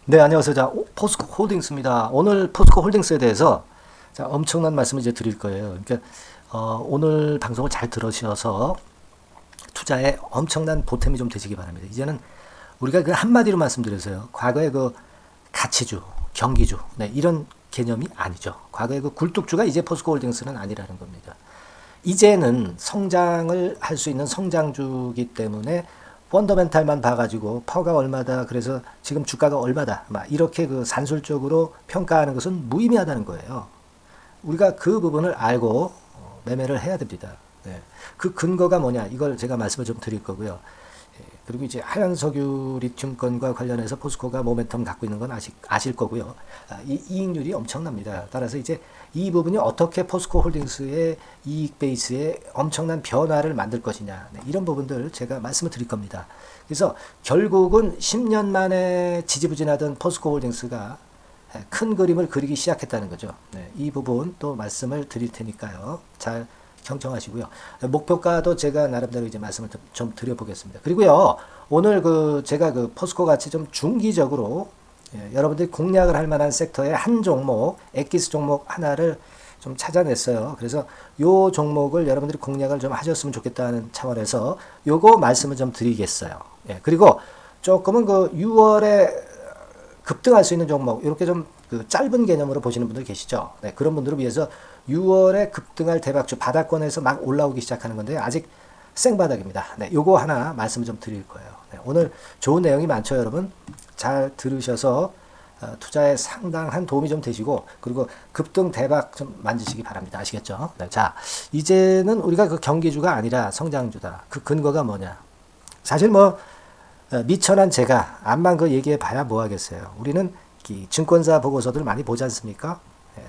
네, 안녕하세요. 자, 포스코 홀딩스입니다. 오늘 포스코 홀딩스에 대해서 자, 엄청난 말씀을 이제 드릴 거예요. 그러니까 오늘 방송을 잘 들으셔서 투자에 엄청난 보탬이 좀 되시기 바랍니다. 이제는 우리가 그 한마디로 말씀드려서요. 과거의 그 가치주, 경기주, 네, 이런 개념이 아니죠. 과거의 그 굴뚝주가 이제 포스코 홀딩스는 아니라는 겁니다. 이제는 성장을 할 수 있는 성장주기 때문에 펀더멘탈만 봐가지고 퍼가 얼마다 그래서 지금 주가가 얼마다 막 이렇게 그 산술적으로 평가하는 것은 무의미하다는 거예요. 우리가 그 부분을 알고 매매를 해야 됩니다. 네. 그 근거가 뭐냐 이걸 제가 말씀을 좀 드릴 거고요. 그리고 이제 하얀석유 리튬권과 관련해서 포스코가 모멘텀 갖고 있는 건 아실 거고요. 이 이익률이 엄청납니다. 따라서 이제 이 부분이 어떻게 포스코 홀딩스의 이익 베이스에 엄청난 변화를 만들 것이냐. 네, 이런 부분들 제가 말씀을 드릴 겁니다. 그래서 결국은 10년 만에 지지부진하던 포스코 홀딩스가 큰 그림을 그리기 시작했다는 거죠. 네, 이 부분 또 말씀을 드릴 테니까요. 잘 경청하시고요. 목표가도 제가 나름대로 이제 말씀을 좀 드려보겠습니다. 그리고요, 오늘 제가 포스코 같이 좀 중기적으로 여러분들이 공략을 할 만한 섹터의 한 종목, 엑기스 종목 하나를 좀 찾아냈어요. 그래서 요 종목을 여러분들이 공략을 좀 하셨으면 좋겠다는 차원에서 요거 말씀을 좀 드리겠어요. 그리고 조금은 6월에 급등할 수 있는 종목, 이렇게 좀 짧은 개념으로 보시는 분들 계시죠? 네, 그런 분들을 위해서 6월에 급등할 대박주 바닥권에서 막 올라오기 시작하는 건데 아직 생바닥입니다. 네, 요거 하나 말씀을 좀 드릴 거예요. 네, 오늘 좋은 내용이 많죠, 여러분. 잘 들으셔서 투자에 상당한 도움이 좀 되시고 그리고 급등 대박 좀 만드시기 바랍니다. 아시겠죠? 네, 자, 이제는 우리가 그 경기주가 아니라 성장주다. 그 근거가 뭐냐? 사실 미천한 제가 암만 얘기해 봐야 뭐 하겠어요. 우리는 증권사 보고서들 많이 보지 않습니까?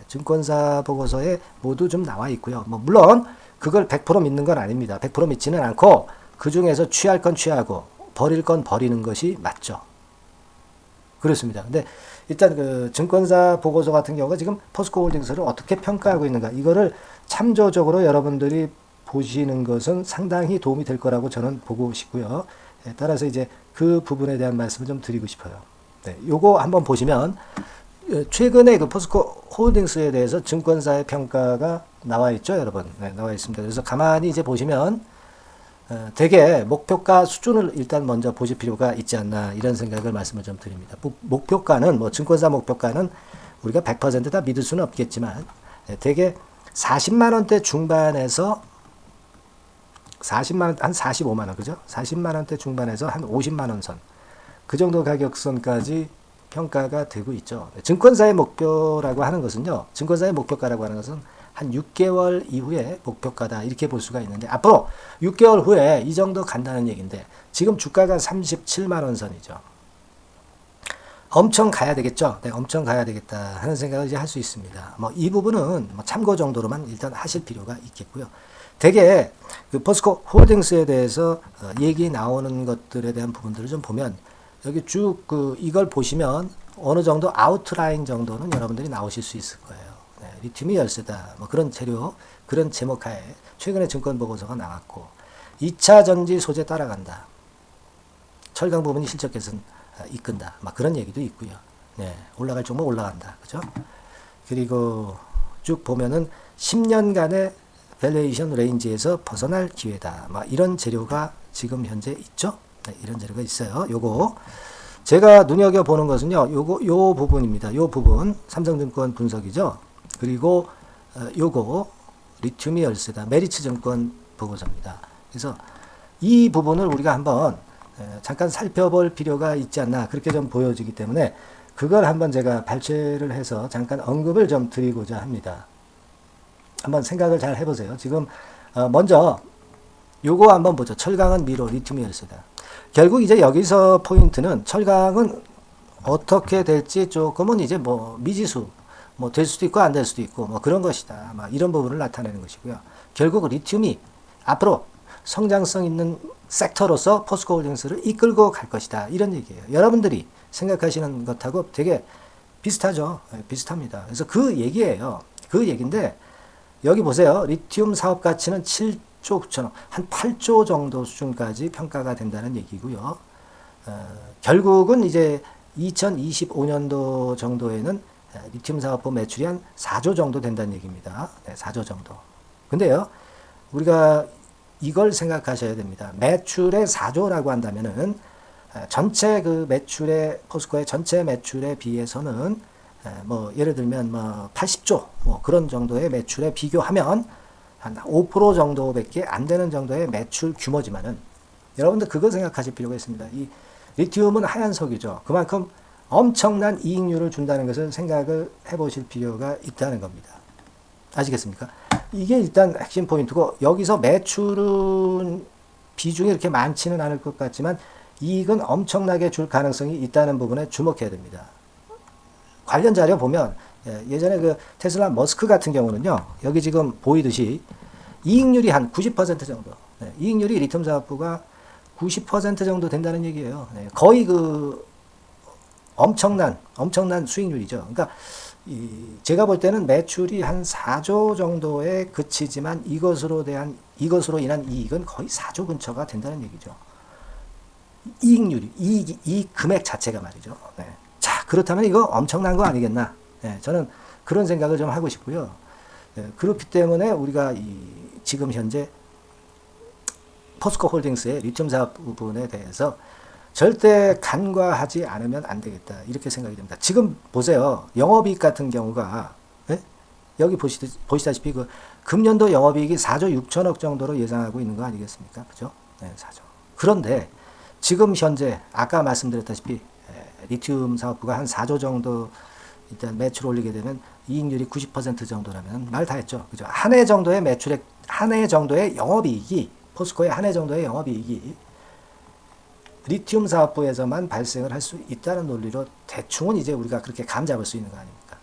증권사 보고서에 모두 좀 나와 있고요. 물론 그걸 100% 믿는 건 아닙니다. 100% 믿지는 않고 그 중에서 취할 건 취하고 버릴 건 버리는 것이 맞죠. 그렇습니다. 근데 일단 증권사 보고서 같은 경우가 지금 포스코 홀딩스를 어떻게 평가하고 있는가 이거를 참조적으로 여러분들이 보시는 것은 상당히 도움이 될 거라고 저는 보고 싶고요. 따라서 이제 그 부분에 대한 말씀을 좀 드리고 싶어요. 네, 요거 한번 보시면 최근에 포스코 홀딩스에 대해서 증권사의 평가가 나와 있죠, 여러분. 네, 나와 있습니다. 그래서 가만히 이제 보시면 되게 목표가 수준을 일단 먼저 보실 필요가 있지 않나 이런 생각을 말씀을 좀 드립니다. 목표가는 증권사 목표가는 우리가 100%다 믿을 수는 없겠지만 되게 40만 원대 중반에서 40만 원, 한 45만 원, 그죠? 40만 원대 중반에서 한 50만 원 선. 그 정도 가격선까지 평가가 되고 있죠. 증권사의 목표라고 하는 것은요, 증권사의 목표가라고 하는 것은 한 6개월 이후에 목표가다 이렇게 볼 수가 있는데 앞으로 6개월 후에 이 정도 간다는 얘기인데 지금 주가가 37만 원 선이죠. 엄청 가야 되겠죠. 네, 엄청 가야 되겠다 하는 생각을 이제 할 수 있습니다. 이 부분은 참고 정도로만 일단 하실 필요가 있겠고요. 되게 포스코 홀딩스에 대해서 얘기 나오는 것들에 대한 부분들을 좀 보면 여기 쭉 이걸 보시면 어느 정도 아웃라인 정도는 여러분들이 나오실 수 있을 거예요. 네, 리튬이 열세다. 그런 재료, 그런 제목하에 최근에 증권 보고서가 나왔고 2차 전지 소재 따라간다. 철강 부분이 실적 개선 이끈다. 그런 얘기도 있고요. 네, 올라갈 종목 올라간다. 그죠? 그리고 쭉 보면은 10년간의 밸류에이션 레인지에서 벗어날 기회다. 이런 재료가 지금 현재 있죠? 네, 이런 재료가 있어요. 요거 제가 눈여겨 보는 것은요. 요 부분입니다. 요 부분 삼성증권 분석이죠. 그리고 요거 리튬이 열세다. 메리츠증권 보고서입니다. 그래서 이 부분을 우리가 한번 잠깐 살펴볼 필요가 있지 않나 그렇게 좀 보여지기 때문에 그걸 한번 제가 발췌를 해서 잠깐 언급을 좀 드리고자 합니다. 한번 생각을 잘 해보세요. 지금 먼저 요거 한번 보죠. 철강은 미로, 리튬이 열세다. 결국 이제 여기서 포인트는 철강은 어떻게 될지 조금은 이제 미지수 될 수도 있고 안 될 수도 있고 그런 것이다. 이런 부분을 나타내는 것이고요. 결국 리튬이 앞으로 성장성 있는 섹터로서 포스코 홀딩스를 이끌고 갈 것이다. 이런 얘기예요. 여러분들이 생각하시는 것하고 되게 비슷하죠. 비슷합니다. 그래서 그 얘기예요. 그 얘기인데 여기 보세요. 리튬 사업 가치는 7조 9천억, 한 8조 정도 수준까지 평가가 된다는 얘기고요. 결국은 이제 2025년도 정도에는 리튬 사업부 매출이 한 4조 정도 된다는 얘기입니다. 네, 4조 정도. 근데요, 우리가 이걸 생각하셔야 됩니다. 매출의 4조라고 한다면은 전체 그 매출의 포스코의 전체 매출에 비해서는 뭐 예를 들면 뭐 80조 뭐 그런 정도의 매출에 비교하면 한 5% 정도밖에 안 되는 정도의 매출 규모지만은 여러분들 그거 생각하실 필요가 있습니다. 이 리튬은 하얀석이죠. 그만큼 엄청난 이익률을 준다는 것을 생각을 해보실 필요가 있다는 겁니다. 아시겠습니까? 이게 일단 핵심 포인트고, 여기서 매출은 비중이 이렇게 많지는 않을 것 같지만 이익은 엄청나게 줄 가능성이 있다는 부분에 주목해야 됩니다. 관련 자료 보면 예전에 그 테슬라 머스크 같은 경우는요, 여기 지금 보이듯이 이익률이 한 90% 정도, 이익률이 리튬 사업부가 90% 정도 된다는 얘기예요. 거의 그 엄청난 수익률이죠. 그러니까 제가 볼 때는 매출이 한 4조 정도에 그치지만 이것으로 인한 이익은 거의 4조 근처가 된다는 얘기죠. 이익률이, 이익 금액 자체가 말이죠. 네. 자, 그렇다면 이거 엄청난 거 아니겠나? 네, 저는 그런 생각을 좀 하고 싶고요. 네, 그렇기 때문에 우리가 지금 현재 포스코 홀딩스의 리튬 사업 부분에 대해서 절대 간과하지 않으면 안 되겠다. 이렇게 생각이 됩니다. 지금 보세요. 영업이익 같은 경우가, 네? 여기 보시다시피 그 금년도 영업이익이 4조 6천억 정도로 예상하고 있는 거 아니겠습니까? 그죠? 네, 4조. 그런데 지금 현재 아까 말씀드렸다시피 리튬 사업부가 한 4조 정도 일단 매출 올리게 되면 이익률이 90% 정도라면 말 다 했죠. 그죠? 한 해 정도의 매출액, 한 해 정도의 영업이익이, 포스코의 한 해 정도의 영업이익이 리튬 사업부에서만 발생을 할 수 있다는 논리로 대충은 이제 우리가 그렇게 감 잡을 수 있는 거 아닙니까?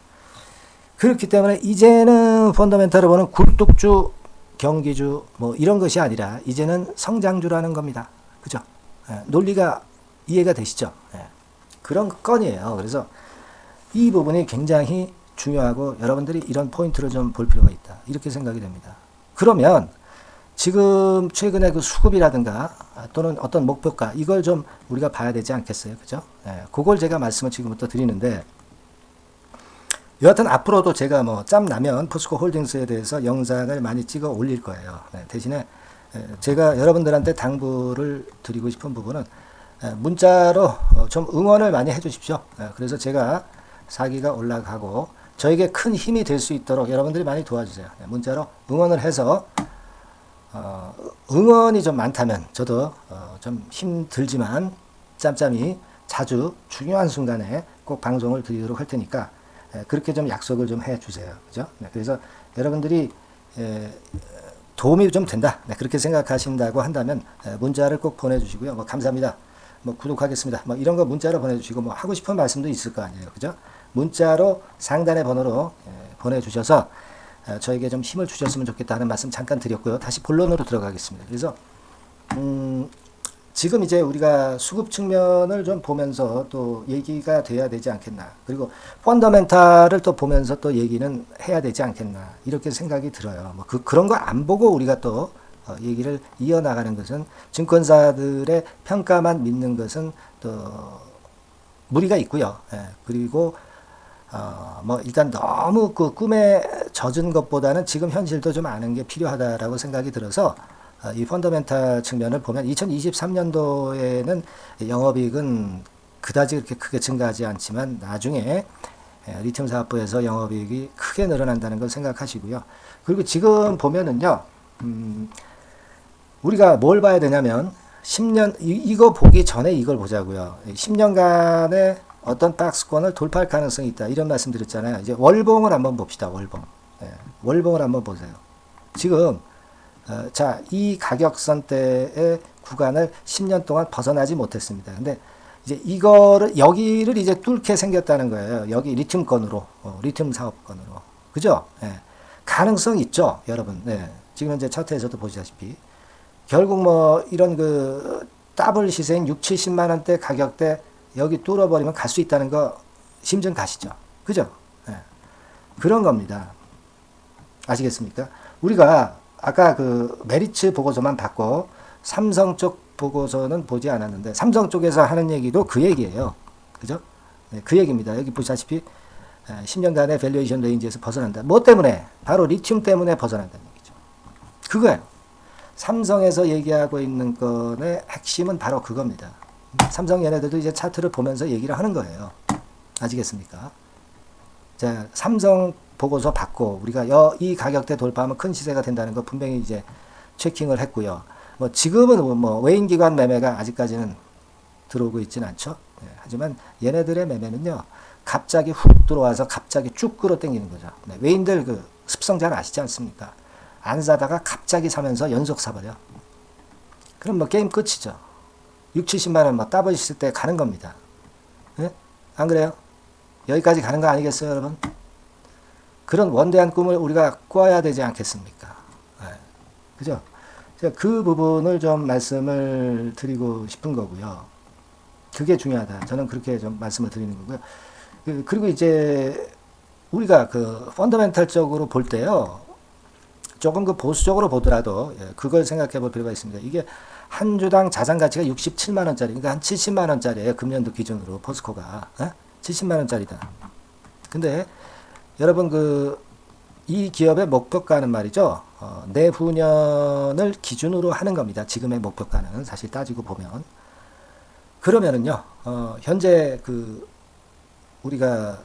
그렇기 때문에 이제는 펀더멘탈을 보는 굴뚝주, 경기주 뭐 이런 것이 아니라 이제는 성장주라는 겁니다. 그죠? 논리가 이해가 되시죠? 그런 건이에요. 그래서 이 부분이 굉장히 중요하고 여러분들이 이런 포인트를 좀 볼 필요가 있다. 이렇게 생각이 됩니다. 그러면 지금 최근에 그 수급이라든가 또는 어떤 목표가 이걸 좀 우리가 봐야 되지 않겠어요? 그죠? 그걸 제가 말씀을 지금부터 드리는데, 여하튼 앞으로도 제가 뭐 짬 나면 포스코 홀딩스에 대해서 영상을 많이 찍어 올릴 거예요. 대신에 제가 여러분들한테 당부를 드리고 싶은 부분은 문자로 좀 응원을 많이 해 주십시오. 그래서 제가 사기가 올라가고 저에게 큰 힘이 될 수 있도록 여러분들이 많이 도와주세요. 문자로 응원을 해서 응원이 좀 많다면 저도 좀 힘들지만 짬짬이 자주 중요한 순간에 꼭 방송을 드리도록 할 테니까 그렇게 좀 약속을 좀 해 주세요. 그죠? 그래서 여러분들이 도움이 좀 된다. 그렇게 생각하신다고 한다면 문자를 꼭 보내주시고요. 뭐 감사합니다. 뭐 구독하겠습니다. 뭐 이런 거 문자로 보내주시고 뭐 하고 싶은 말씀도 있을 거 아니에요. 그죠? 문자로 상단의 번호로 보내주셔서 저에게 좀 힘을 주셨으면 좋겠다는 말씀 잠깐 드렸고요. 다시 본론으로 들어가겠습니다. 그래서 지금 이제 우리가 수급 측면을 좀 보면서 또 얘기가 돼야 되지 않겠나. 그리고 펀더멘탈을 또 보면서 또 얘기는 해야 되지 않겠나. 이렇게 생각이 들어요. 뭐 그런 거 안 보고 우리가 또 얘기를 이어나가는 것은, 증권사들의 평가만 믿는 것은 또 무리가 있고요. 그리고 뭐 일단 너무 그 꿈에 젖은 것보다는 지금 현실도 좀 아는 게 필요하다라고 생각이 들어서 이 펀더멘탈 측면을 보면 2023년도에는 영업이익은 그다지 그렇게 크게 증가하지 않지만 나중에 리튬 사업부에서 영업이익이 크게 늘어난다는 걸 생각하시고요. 그리고 지금 보면은요, 우리가 뭘 봐야 되냐면 10년 이거 보기 전에 이걸 보자고요. 10년간의 어떤 박스권을 돌파할 가능성이 있다. 이런 말씀 드렸잖아요. 이제 월봉을 한번 봅시다. 월봉. 월봉을 한번 보세요. 지금 자, 이 가격선대의 구간을 10년 동안 벗어나지 못했습니다. 근데 이제 여기를 이제 뚫게 생겼다는 거예요. 여기 리튬권으로, 리튬 사업권으로. 그죠? 가능성 있죠, 여러분. 지금 현재 차트에서도 보시다시피. 결국 뭐 이런 그 더블 시세인 6, 70만 원대 가격대 여기 뚫어버리면 갈 수 있다는 거 심증 가시죠? 그죠? 그런 겁니다. 아시겠습니까? 우리가 아까 그 메리츠 보고서만 봤고 삼성 쪽 보고서는 보지 않았는데 삼성 쪽에서 하는 얘기도 그 얘기예요. 그죠? 네, 그 얘기입니다. 여기 보시다시피 10년간의 밸류에이션 레인지에서 벗어난다. 뭐 때문에? 바로 리튬 때문에 벗어난다는 얘기죠. 그거예요. 삼성에서 얘기하고 있는 건의 핵심은 바로 그겁니다. 삼성 얘네들도 이제 차트를 보면서 얘기를 하는 거예요. 아시겠습니까? 자, 삼성 보고서 받고 우리가 이 가격대 돌파하면 큰 시세가 된다는 거 분명히 이제 체킹을 했고요. 뭐 지금은 뭐 외인 기관 매매가 아직까지는 들어오고 있지는 않죠. 네, 하지만 얘네들의 매매는요, 갑자기 훅 들어와서 갑자기 쭉 끌어당기는 거죠. 네, 외인들 그 습성 잘 아시지 않습니까? 안 사다가 갑자기 사면서 연속 사버려. 그럼 뭐 게임 끝이죠. 6, 70만 원 뭐 따버리실 때 가는 겁니다. 네? 안 그래요? 여기까지 가는 거 아니겠어요, 여러분? 그런 원대한 꿈을 우리가 꿔야 되지 않겠습니까? 네. 그죠? 제가 그 부분을 좀 말씀을 드리고 싶은 거고요. 그게 중요하다. 저는 그렇게 좀 말씀을 드리는 거고요. 그리고 이제 우리가 그 펀더멘탈적으로 볼 때요, 조금 그 보수적으로 보더라도 그걸 생각해 볼 필요가 있습니다. 이게 한 주당 자산 가치가 67만 원짜리, 그러니까 한 70만 원짜리예요. 금년도 기준으로 포스코가 70만 원짜리다. 근데 여러분 이 기업의 목표가는 말이죠. 내후년을 기준으로 하는 겁니다. 지금의 목표가는 사실 따지고 보면. 그러면은요, 현재 우리가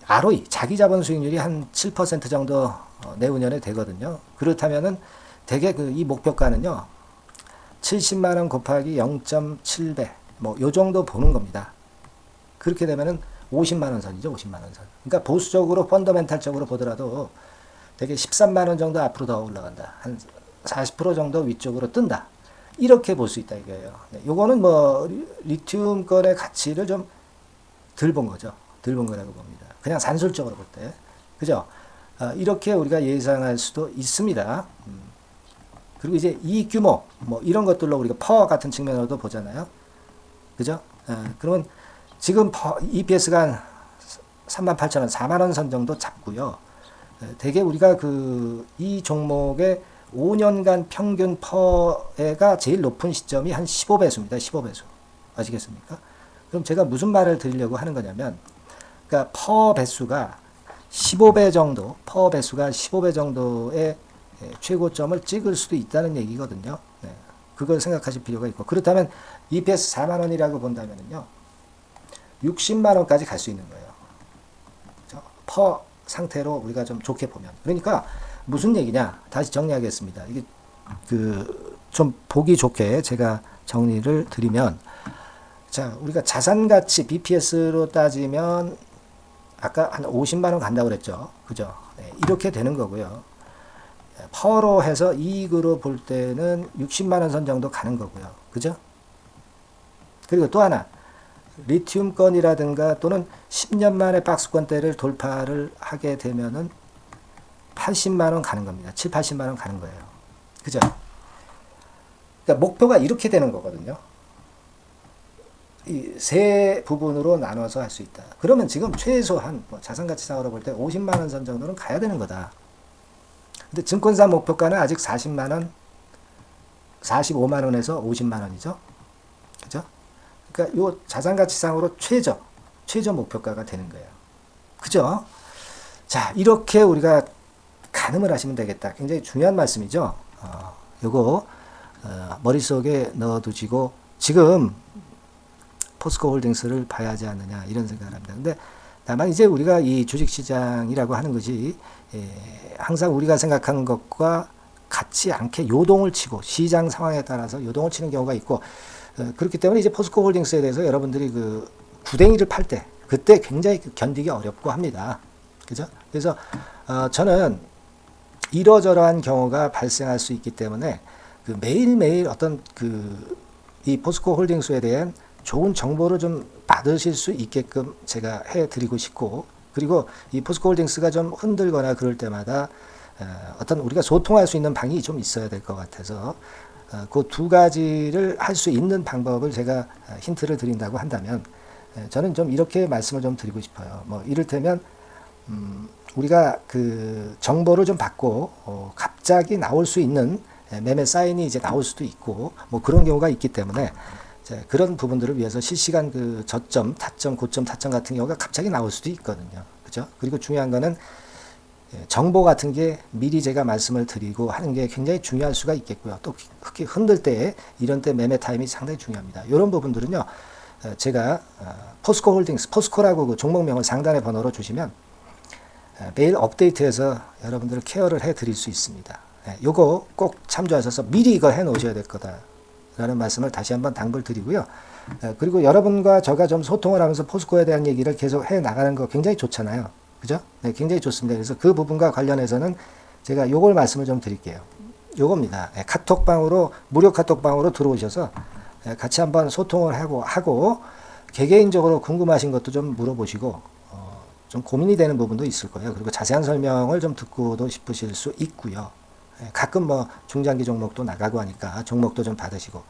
ROE, 자기 자본 수익률이 한 7% 정도 내후년에 되거든요. 그렇다면은 대개 이 목표가는요, 70만 원 곱하기 0.7배, 뭐 요 정도 보는 겁니다. 그렇게 되면은 50만 원 선이죠, 50만 원 선. 그러니까 보수적으로 펀더멘탈적으로 보더라도 되게 13만 원 정도 앞으로 더 올라간다. 한 40% 정도 위쪽으로 뜬다. 이렇게 볼 수 있다 이거예요. 네, 요거는 뭐 리튬 건의 가치를 좀 덜 본 거죠. 덜 본 거라고 봅니다. 그냥 산술적으로 볼 때. 그죠? 이렇게 우리가 예상할 수도 있습니다. 그리고 이제 이 규모, 뭐 이런 것들로 우리가 퍼 같은 측면으로도 보잖아요. 그죠? 그러면 지금 EPS가 한 38,000원, 4만원 선 정도 잡고요. 대개 우리가 이 종목의 5년간 평균 퍼가 제일 높은 시점이 한 15배수입니다. 15배수. 아시겠습니까? 그럼 제가 무슨 말을 드리려고 하는 거냐면, 그러니까 퍼 배수가 15배 정도, 퍼 배수가 15배 정도의 최고점을 찍을 수도 있다는 얘기거든요. 네. 그걸 생각하실 필요가 있고, 그렇다면 EPS 4만 원이라고 본다면요, 60만 원까지 갈 수 있는 거예요. 그렇죠? 퍼 상태로 우리가 좀 좋게 보면. 그러니까 무슨 얘기냐? 다시 정리하겠습니다. 이게 좀 보기 좋게 제가 정리를 드리면, 자, 우리가 자산 가치 BPS로 따지면 아까 한 50만 원 간다고 그랬죠. 그죠? 네, 이렇게 되는 거고요. 퍼로 해서 이익으로 볼 때는 60만 원 선 정도 가는 거고요. 그죠? 그리고 또 하나, 리튬 건이라든가 또는 10년 만에 박스권대를 돌파를 하게 되면은 80만 원 가는 겁니다. 7, 80만 원 가는 거예요. 그죠? 그러니까 목표가 이렇게 되는 거거든요. 이 세 부분으로 나눠서 할 수 있다. 그러면 지금 최소한 자산가치상으로 볼 때 50만 원 선 정도는 가야 되는 거다. 근데 증권사 목표가는 아직 40만 원, 45만 원에서 50만 원이죠. 그죠? 그러니까 요 자산가치상으로 최저 목표가가 되는 거예요. 그죠? 자, 이렇게 우리가 가늠을 하시면 되겠다. 굉장히 중요한 말씀이죠. 요거 머릿속에 넣어두시고 지금 포스코 홀딩스를 봐야 하지 않느냐 이런 생각을 합니다. 근데 다만 이제 우리가 이 주식시장이라고 하는 것이 항상 우리가 생각하는 것과 같지 않게 요동을 치고 시장 상황에 따라서 요동을 치는 경우가 있고 그렇기 때문에 이제 포스코 홀딩스에 대해서 여러분들이 구덩이를 팔 때 그때 굉장히 견디기 어렵고 합니다. 그죠? 그래서 저는 이러저러한 경우가 발생할 수 있기 때문에 매일매일 어떤 이 포스코 홀딩스에 대한 좋은 정보를 좀 받으실 수 있게끔 제가 해드리고 싶고, 그리고 이 포스코 홀딩스가 좀 흔들거나 그럴 때마다 어떤 우리가 소통할 수 있는 방이 좀 있어야 될 것 같아서 그 두 가지를 할 수 있는 방법을 제가 힌트를 드린다고 한다면 저는 좀 이렇게 말씀을 좀 드리고 싶어요. 뭐 이를테면 우리가 정보를 좀 받고 갑자기 나올 수 있는 매매 사인이 이제 나올 수도 있고 뭐 그런 경우가 있기 때문에 자, 그런 부분들을 위해서 실시간 그 저점, 타점, 고점, 타점 같은 경우가 갑자기 나올 수도 있거든요. 그죠? 그리고 중요한 거는 정보 같은 게 미리 제가 말씀을 드리고 하는 게 굉장히 중요할 수가 있겠고요. 또 특히 흔들 때 이런 때 매매 타임이 상당히 중요합니다. 이런 부분들은요. 제가 포스코 홀딩스, 포스코라고 그 종목명을 상단의 번호로 주시면 매일 업데이트해서 여러분들을 케어를 해 드릴 수 있습니다. 요거 꼭 참조하셔서 미리 이거 해 놓으셔야 될 거다라는 말씀을 다시 한번 당부를 드리고요. 그리고 여러분과 저가 좀 소통을 하면서 포스코에 대한 얘기를 계속 해 나가는 거 굉장히 좋잖아요. 그죠? 네, 굉장히 좋습니다. 그래서 그 부분과 관련해서는 제가 요걸 말씀을 좀 드릴게요. 요겁니다. 카톡방으로, 무료 카톡방으로 들어오셔서 같이 한번 소통을 하고 개개인적으로 궁금하신 것도 좀 물어보시고 좀 고민이 되는 부분도 있을 거예요. 그리고 자세한 설명을 좀 듣고도 싶으실 수 있고요. 가끔 뭐 중장기 종목도 나가고 하니까 종목도 좀 받으시고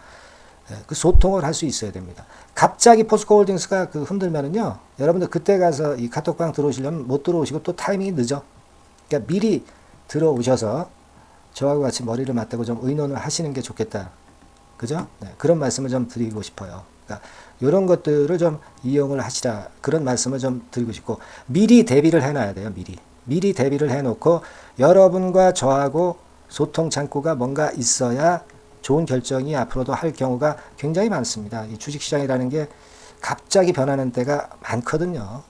그 소통을 할 수 있어야 됩니다. 갑자기 포스코홀딩스가 그 흔들면은요, 여러분들 그때 가서 이 카톡방 들어오시려면 못 들어오시고 또 타이밍이 늦어. 그러니까 미리 들어오셔서 저하고 같이 머리를 맞대고 좀 의논을 하시는 게 좋겠다. 그죠? 네, 그런 말씀을 좀 드리고 싶어요. 그러니까 이런 것들을 좀 이용을 하시라. 그런 말씀을 좀 드리고 싶고, 미리 대비를 해놔야 돼요. 미리 대비를 해놓고 여러분과 저하고 소통 창구가 뭔가 있어야 좋은 결정이 앞으로도 할 경우가 굉장히 많습니다. 이 주식시장이라는 게 갑자기 변하는 때가 많거든요.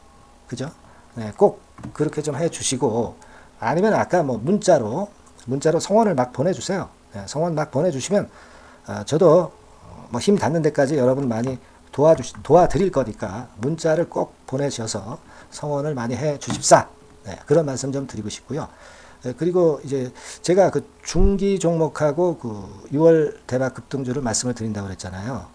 그죠? 네, 꼭 그렇게 좀 해주시고, 아니면 아까 뭐 문자로 성원을 막 보내주세요. 네, 성원 막 보내주시면 저도 뭐 힘 닿는 데까지 여러분 많이 도와드릴 거니까 문자를 꼭 보내셔서 성원을 많이 해 주십사. 네, 그런 말씀 좀 드리고 싶고요. 그리고 이제 제가 그 중기 종목하고 그 6월 대박 급등주를 말씀을 드린다고 그랬잖아요.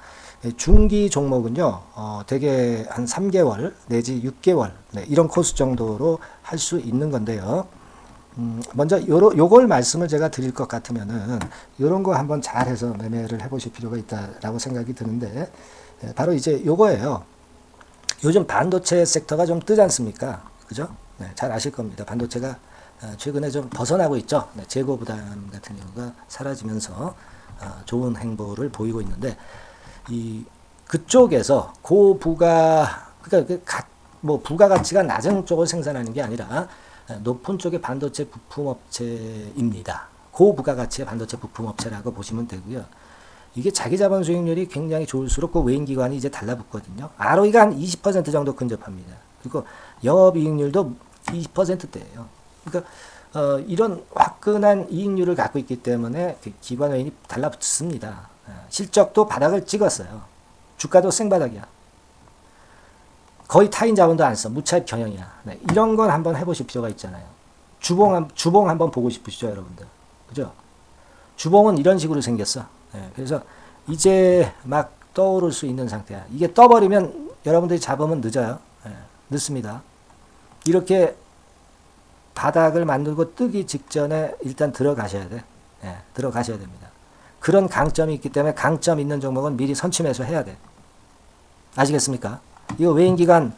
중기 종목은요, 대개 한 3개월 내지 6개월, 네, 이런 코스 정도로 할 수 있는 건데요. 먼저 요걸 말씀을 제가 드릴 것 같으면은 요런 거 한번 잘 해서 매매를 해보실 필요가 있다라고 생각이 드는데, 바로 이제 요거예요. 요즘 반도체 섹터가 좀 뜨지 않습니까? 그죠? 네, 잘 아실 겁니다. 반도체가 최근에 좀 벗어나고 있죠. 네, 재고 부담 같은 경우가 사라지면서 좋은 행보를 보이고 있는데, 그쪽에서 그러니까 뭐 부가가치가 낮은 쪽을 생산하는 게 아니라 높은 쪽의 반도체 부품업체입니다. 고부가가치의 반도체 부품업체라고 보시면 되고요. 이게 자기 자본 수익률이 굉장히 좋을수록 그 외인기관이 이제 달라붙거든요. ROE가 한 20% 정도 근접합니다. 그리고 영업이익률도 20%대예요. 그러니까 이런 화끈한 이익률을 갖고 있기 때문에 그 기관 외인이 달라붙습니다. 실적도 바닥을 찍었어요. 주가도 생바닥이야. 거의 타인 자본도 안 써. 무차입 경영이야. 네, 이런 건 한번 해보실 필요가 있잖아요. 주봉 한번 보고 싶으시죠, 여러분들? 그죠? 주봉은 이런 식으로 생겼어. 네, 그래서 이제 막 떠오를 수 있는 상태야. 이게 떠버리면 여러분들이 잡으면 늦어요. 네, 늦습니다. 이렇게 바닥을 만들고 뜨기 직전에 일단 들어가셔야 돼. 네, 들어가셔야 됩니다. 그런 강점이 있기 때문에 강점 있는 종목은 미리 선취매수 해야 돼. 아시겠습니까? 이거 외인기관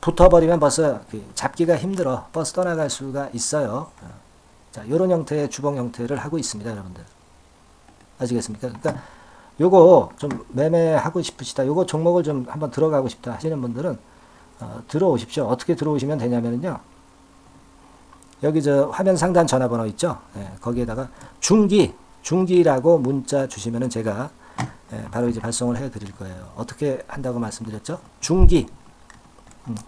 붙어버리면 벌써 잡기가 힘들어. 버스 떠나갈 수가 있어요. 자, 이런 형태의 주봉 형태를 하고 있습니다, 여러분들. 아시겠습니까? 그러니까 요거 좀 매매하고 싶으시다. 요거 종목을 좀 한번 들어가고 싶다 하시는 분들은 들어오십시오. 어떻게 들어오시면 되냐면요. 여기 저 화면 상단 전화번호 있죠? 네, 거기에다가 중기라고 문자 주시면은 제가 바로 이제 발송을 해 드릴 거예요. 어떻게 한다고 말씀드렸죠?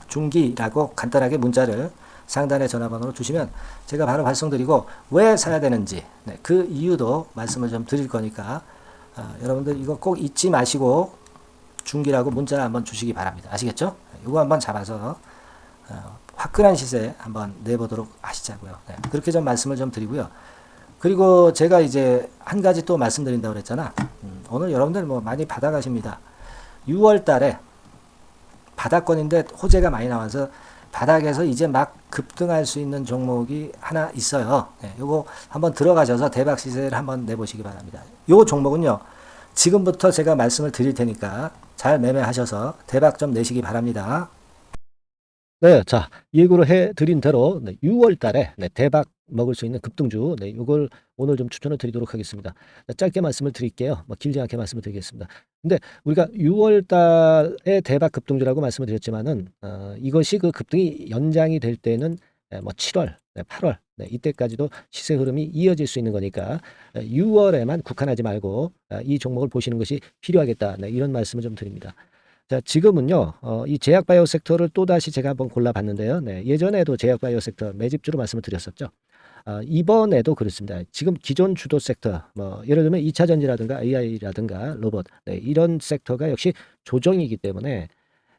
중기라고 간단하게 문자를 상단의 전화번호로 주시면 제가 바로 발송드리고 왜 사야 되는지 그 이유도 말씀을 좀 드릴 거니까 여러분들 이거 꼭 잊지 마시고 중기라고 문자 한번 주시기 바랍니다. 아시겠죠? 이거 한번 잡아서 화끈한 시세 한번 내보도록 하시자고요. 네, 그렇게 좀 말씀을 좀 드리고요. 그리고 제가 이제 한 가지 또 말씀드린다고 그랬잖아. 오늘 여러분들 뭐 많이 받아가십니다. 6월 달에 바닥권인데 호재가 많이 나와서 바닥에서 이제 막 급등할 수 있는 종목이 하나 있어요. 네, 요거 한번 들어가셔서 대박 시세를 한번 내보시기 바랍니다. 요 종목은요, 지금부터 제가 말씀을 드릴 테니까 잘 매매하셔서 대박 좀 내시기 바랍니다. 네, 자, 예고를 해드린 대로 6월 달에 대박 먹을 수 있는 급등주, 네, 이걸 오늘 좀 추천을 드리도록 하겠습니다. 자, 짧게 말씀을 드릴게요. 뭐 길지 않게 말씀을 드리겠습니다. 근데 우리가 6월 달에 대박 급등주라고 말씀을 드렸지만은 이것이 그 급등이 연장이 될 때는 뭐 7월, 8월 이때까지도 시세 흐름이 이어질 수 있는 거니까 6월에만 국한하지 말고 이 종목을 보시는 것이 필요하겠다. 네, 이런 말씀을 좀 드립니다. 자, 지금은요, 이 제약바이오 섹터를 또다시 제가 한번 골라봤는데요. 네, 예전에도 제약바이오 섹터 매집주로 말씀을 드렸었죠. 이번에도 그렇습니다. 지금 기존 주도 섹터, 뭐, 예를 들면 2차 전지라든가 AI라든가 로봇, 네, 이런 섹터가 역시 조정이기 때문에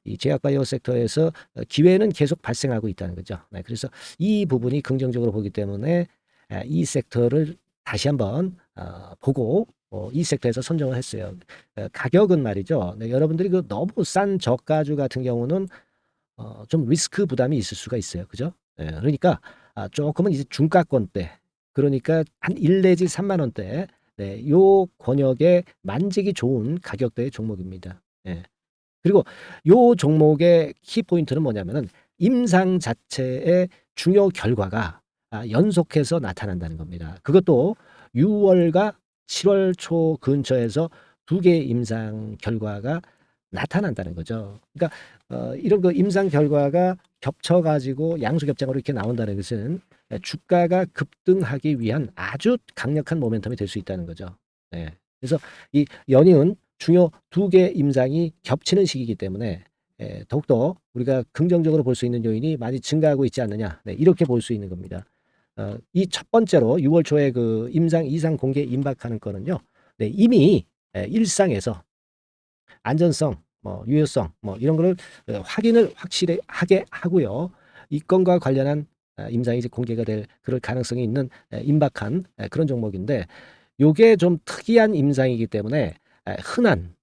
이 제약바이오 섹터에서 기회는 계속 발생하고 있다는 거죠. 네, 그래서 이 부분이 긍정적으로 보기 때문에 이 섹터를 다시 한번 보고 이 섹터에서 선정을 했어요. 가격은 말이죠. 네, 여러분들이 그 너무 싼 저가주 같은 경우는 좀 리스크 부담이 있을 수가 있어요. 그죠? 그러니까 조금은 이제 중가권대, 그러니까 한 1 내지 3만 원대, 네, 요 권역에 만지기 좋은 가격대의 종목입니다. 예. 그리고 요 종목의 키포인트는 뭐냐면은 임상 자체의 중요 결과가 연속해서 나타난다는 겁니다. 그것도 6월과 7월 초 근처에서 두 개의 임상 결과가 나타난다는 거죠. 그러니까 이런 그 임상 결과가 겹쳐가지고 양수겹장으로 이렇게 나온다는 것은 주가가 급등하기 위한 아주 강력한 모멘텀이 될 수 있다는 거죠. 네. 그래서 이 연이은 중요 두 개 임상이 겹치는 시기이기 때문에 더욱더 우리가 긍정적으로 볼 수 있는 요인이 많이 증가하고 있지 않느냐. 네, 이렇게 볼 수 있는 겁니다. 이 첫 번째로 6월 초에 그 임상 이상 공개 임박하는 거는요. 네, 이미 일상에서 안전성, 뭐 유효성, 뭐 이런 거를 확인을 확실히 하게 하고요. 이 건과 관련한 임상이 이제 공개가 될 그럴 가능성이 있는 임박한 그런 종목인데 요게 좀 특이한 임상이기 때문에 흔한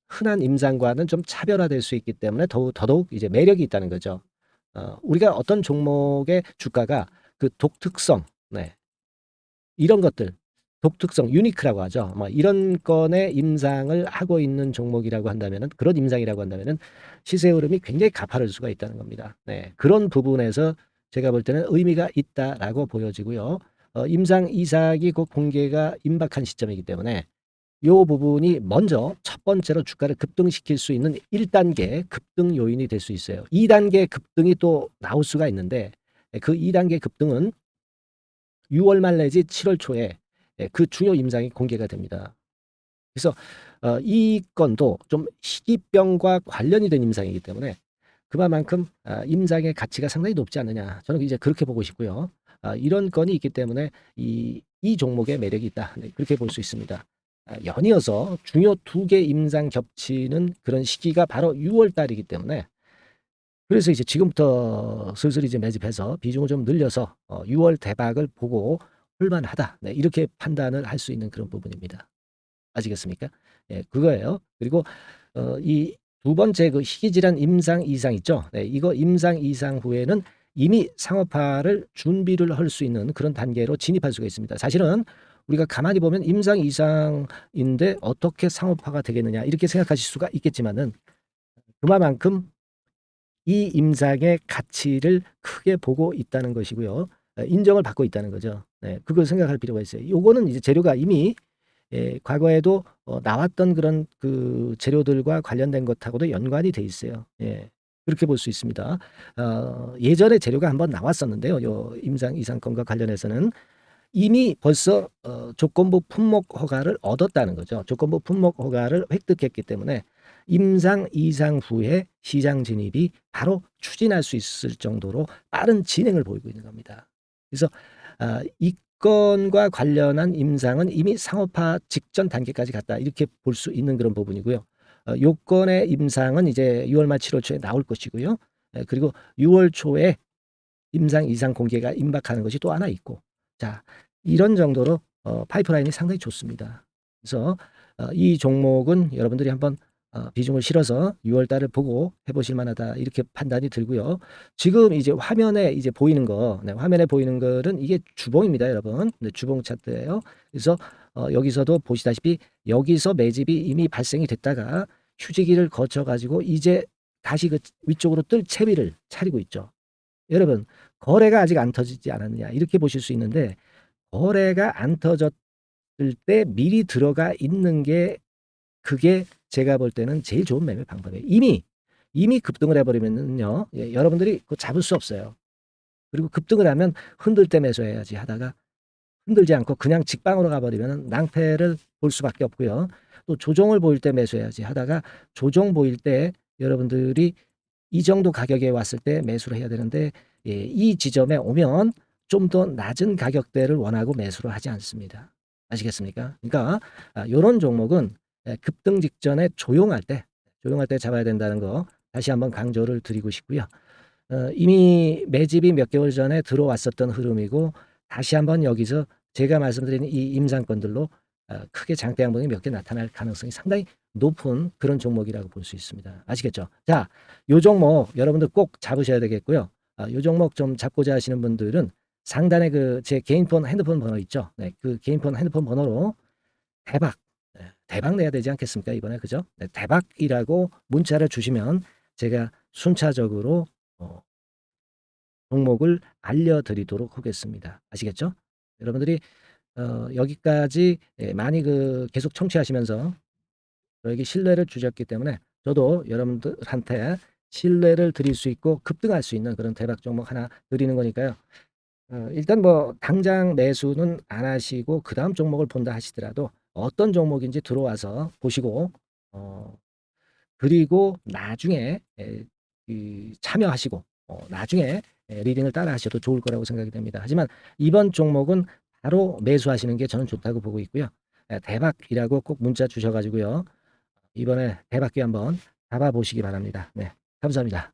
임상과는 좀 차별화될 수 있기 때문에 더더욱 이제 매력이 있다는 거죠. 우리가 어떤 종목의 주가가 그 독특성, 네, 이런 것들, 독특성, 유니크라고 하죠. 뭐 이런 건의 임상을 하고 있는 종목이라고 한다면은, 그런 임상이라고 한다면은 시세 흐름이 굉장히 가파를 수가 있다는 겁니다. 네, 그런 부분에서 제가 볼 때는 의미가 있다라고 보여지고요. 임상 이삭이 곧 공개가 임박한 시점이기 때문에 요 부분이 먼저 첫 번째로 주가를 급등시킬 수 있는 1단계 급등 요인이 될 수 있어요. 2단계 급등이 또 나올 수가 있는데 그 2단계 급등은 6월 말 내지 7월 초에 그 중요 임상이 공개가 됩니다. 그래서 이 건도 좀 희귀병과 관련이 된 임상이기 때문에 그만큼 임상의 가치가 상당히 높지 않느냐. 저는 이제 그렇게 보고 싶고요. 이런 건이 있기 때문에 이 종목의 매력이 있다. 네, 그렇게 볼 수 있습니다. 연이어서 중요 두 개 임상 겹치는 그런 시기가 바로 6월 달이기 때문에 그래서 이제 지금부터 슬슬 이제 매집해서 비중을 좀 늘려서 6월 대박을 보고 홀만하다. 네, 이렇게 판단을 할 수 있는 그런 부분입니다. 아시겠습니까? 예, 그거예요. 그리고 이 두 번째 그 희귀질환 임상 이상 있죠. 네, 이거 임상 이상 후에는 이미 상업화를 준비를 할 수 있는 그런 단계로 진입할 수가 있습니다. 사실은 우리가 가만히 보면 임상 이상인데 어떻게 상업화가 되겠느냐 이렇게 생각하실 수가 있겠지만은 그만큼 이 임상의 가치를 크게 보고 있다는 것이고요. 인정을 받고 있다는 거죠. 네, 그걸 생각할 필요가 있어요. 요거는 이제 재료가 이미 과거에도 나왔던 그런 그 재료들과 관련된 것하고도 연관이 돼 있어요. 예. 그렇게 볼 수 있습니다. 예전에 재료가 한번 나왔었는데요. 요 임상 이상권과 관련해서는 이미 벌써 조건부 품목 허가를 얻었다는 거죠. 조건부 품목 허가를 획득했기 때문에 임상 이상 후에 시장 진입이 바로 추진할 수 있을 정도로 빠른 진행을 보이고 있는 겁니다. 그래서 이 건과 관련한 임상은 이미 상업화 직전 단계까지 갔다 이렇게 볼 수 있는 그런 부분이고요. 요건의 임상은 이제 6월 말 7월 초에 나올 것이고요. 그리고 6월 초에 임상 이상 공개가 임박하는 것이 또 하나 있고 자 이런 정도로 파이프라인이 상당히 좋습니다. 그래서 이 종목은 여러분들이 한번 비중을 실어서 6월 달을 보고 해보실 만하다 이렇게 판단이 들고요. 지금 이제 화면에 이제 보이는 거, 네, 화면에 보이는 거는 이게 주봉입니다, 여러분. 네, 주봉 차트예요. 그래서 여기서도 보시다시피 여기서 매집이 이미 발생이 됐다가 휴지기를 거쳐 가지고 이제 다시 그 위쪽으로 뜰 채비를 차리고 있죠. 여러분 거래가 아직 안 터지지 않았느냐 이렇게 보실 수 있는데 거래가 안 터졌을 때 미리 들어가 있는 게 그게 제가 볼 때는 제일 좋은 매매 방법이에요. 이미 급등을 해버리면요, 예, 여러분들이 그거 잡을 수 없어요. 그리고 급등을 하면 흔들 때 매수해야지 하다가 흔들지 않고 그냥 직방으로 가버리면 낭패를 볼 수밖에 없고요. 또 조정을 보일 때 매수해야지 하다가 조정 보일 때 여러분들이 이 정도 가격에 왔을 때 매수를 해야 되는데, 예, 이 지점에 오면 좀 더 낮은 가격대를 원하고 매수를 하지 않습니다. 아시겠습니까? 그러니까 이런 종목은 급등 직전에 조용할 때 잡아야 된다는 거 다시 한번 강조를 드리고 싶고요. 이미 매집이 몇 개월 전에 들어왔었던 흐름이고 다시 한번 여기서 제가 말씀드린 이 임상권들로 크게 장대 양봉이 몇 개 나타날 가능성이 상당히 높은 그런 종목이라고 볼 수 있습니다. 아시겠죠? 자, 요 종목 여러분들 꼭 잡으셔야 되겠고요. 요 종목 좀 잡고자 하시는 분들은 상단에 그 제 개인폰 핸드폰 번호 있죠? 네, 그 개인폰 핸드폰 번호로 대박, 대박 내야 되지 않겠습니까? 이번에 그죠? 네, 대박이라고 문자를 주시면 제가 순차적으로 종목을 알려드리도록 하겠습니다. 아시겠죠? 여러분들이 여기까지 많이 계속 청취하시면서 저에게 신뢰를 주셨기 때문에 저도 여러분들한테 신뢰를 드릴 수 있고 급등할 수 있는 그런 대박 종목 하나 드리는 거니까요. 일단 뭐 당장 매수는 안 하시고 그 다음 종목을 본다 하시더라도 어떤 종목인지 들어와서 보시고 그리고 나중에 참여하시고 나중에 리딩을 따라 하셔도 좋을 거라고 생각이 됩니다. 하지만 이번 종목은 바로 매수하시는 게 저는 좋다고 보고 있고요. 대박이라고 꼭 문자 주셔가지고요. 이번에 대박기 한번 잡아보시기 바랍니다. 네, 감사합니다.